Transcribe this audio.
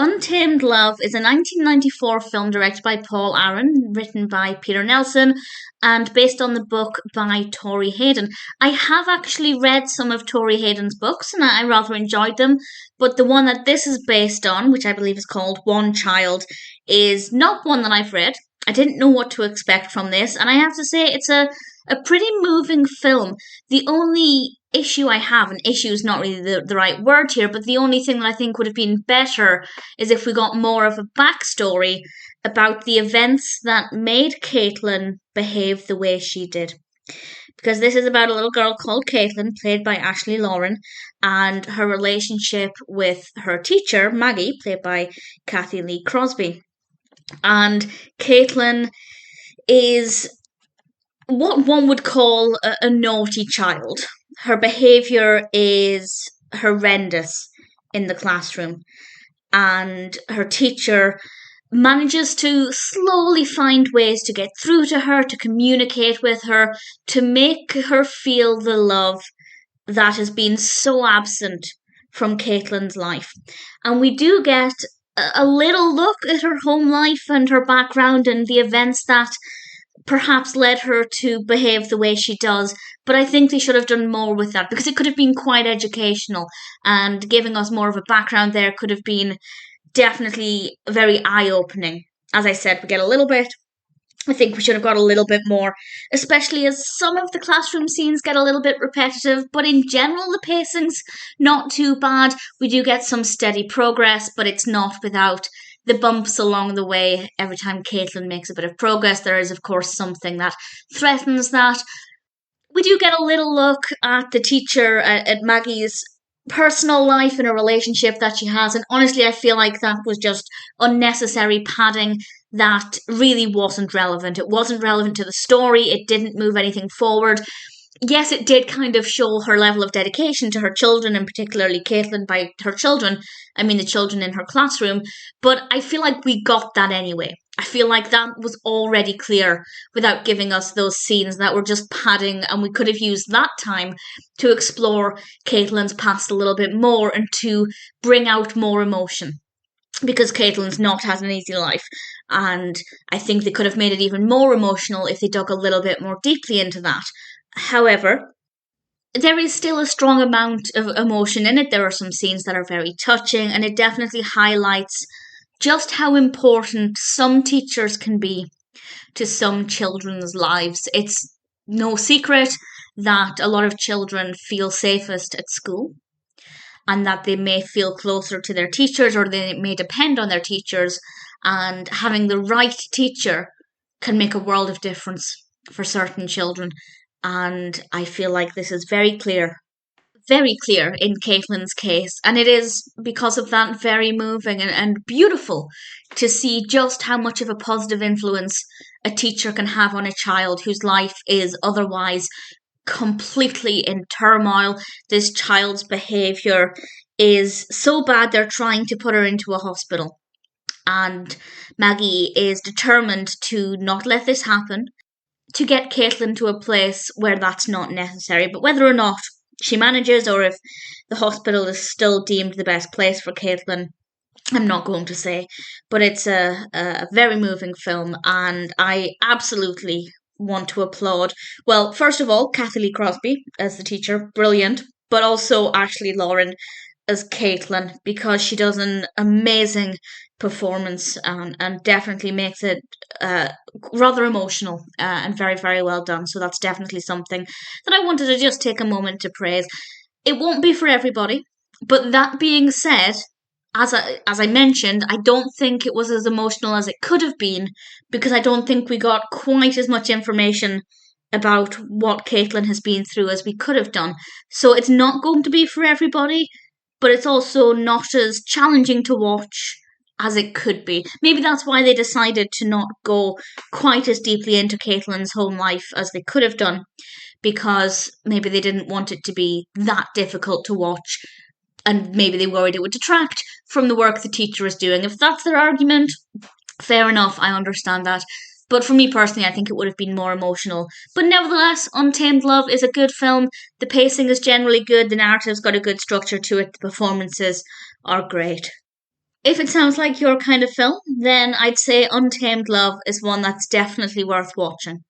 Untamed Love is a 1994 film directed by Paul Aaron, written by Peter Nelson, and based on the book by Torey Hayden. I have actually read some of Torey Hayden's books and I rather enjoyed them, but the one that this is based on, which I believe is called One Child, is not one that I've read. I didn't know what to expect from this, and I have to say it's a pretty moving film. The only issue I have, and issue is not really the right word here, but the only thing that I think would have been better is if we got more of a backstory about the events that made Caitlin behave the way she did. Because this is about a little girl called Caitlin, played by Ashlee Lauren, and her relationship with her teacher, Maggie, played by Cathy Lee Crosby. And Caitlin is what one would call a naughty child. Her behaviour is horrendous in the classroom, and her teacher manages to slowly find ways to get through to her, to communicate with her, to make her feel the love that has been so absent from Caitlin's life. And we do get a little look at her home life and her background and the events that perhaps led her to behave the way she does, but I think they should have done more with that because it could have been quite educational, and giving us more of a background there could have been definitely very eye-opening. As I said, we get a little bit. I think we should have got a little bit more, especially as some of the classroom scenes get a little bit repetitive, but in general the pacing's not too bad. We do get some steady progress, but it's not without the bumps along the way. Every time Caitlin makes a bit of progress, there is of course something that threatens that. We do get a little look at the teacher, at Maggie's personal life and a relationship that she has, and honestly I feel like that was just unnecessary padding that really wasn't relevant. It wasn't relevant to the story, it didn't move anything forward. Yes, it did kind of show her level of dedication to her children, and particularly Caitlin by her children. I mean the children in her classroom, but I feel like we got that anyway. I feel like that was already clear without giving us those scenes that were just padding, and we could have used that time to explore Caitlin's past a little bit more and to bring out more emotion. Because Caitlin's not had an easy life, and I think they could have made it even more emotional if they dug a little bit more deeply into that. However, there is still a strong amount of emotion in it. There are some scenes that are very touching, and it definitely highlights just how important some teachers can be to some children's lives. It's no secret that a lot of children feel safest at school, and that they may feel closer to their teachers, or they may depend on their teachers, and having the right teacher can make a world of difference for certain children. And I feel like this is very clear in Caitlin's case, and it is because of that very moving and beautiful to see just how much of a positive influence a teacher can have on a child whose life is otherwise completely in turmoil. This child's behaviour is so bad they're trying to put her into a hospital, and Maggie is determined to not let this happen, to get Caitlin to a place where that's not necessary. But whether or not she manages, or if the hospital is still deemed the best place for Caitlin, I'm not going to say. But it's a very moving film, and I absolutely want to applaud, well, first of all, Cathy Lee Crosby as the teacher, brilliant, but also Ashlee Lauren as Caitlin, because she does an amazing performance, and definitely makes it rather emotional, and very, very well done. So that's definitely something that I wanted to just take a moment to praise. It won't be for everybody, but that being said, as I mentioned, I don't think it was as emotional as it could have been, because I don't think we got quite as much information about what Caitlin has been through as we could have done. So it's not going to be for everybody, but it's also not as challenging to watch as it could be. Maybe that's why they decided to not go quite as deeply into Caitlin's home life as they could have done, because maybe they didn't want it to be that difficult to watch, and maybe they worried it would detract from the work the teacher is doing. If that's their argument, fair enough, I understand that. But for me personally, I think it would have been more emotional. But nevertheless, Untamed Love is a good film. The pacing is generally good. The narrative's got a good structure to it. The performances are great. If it sounds like your kind of film, then I'd say Untamed Love is one that's definitely worth watching.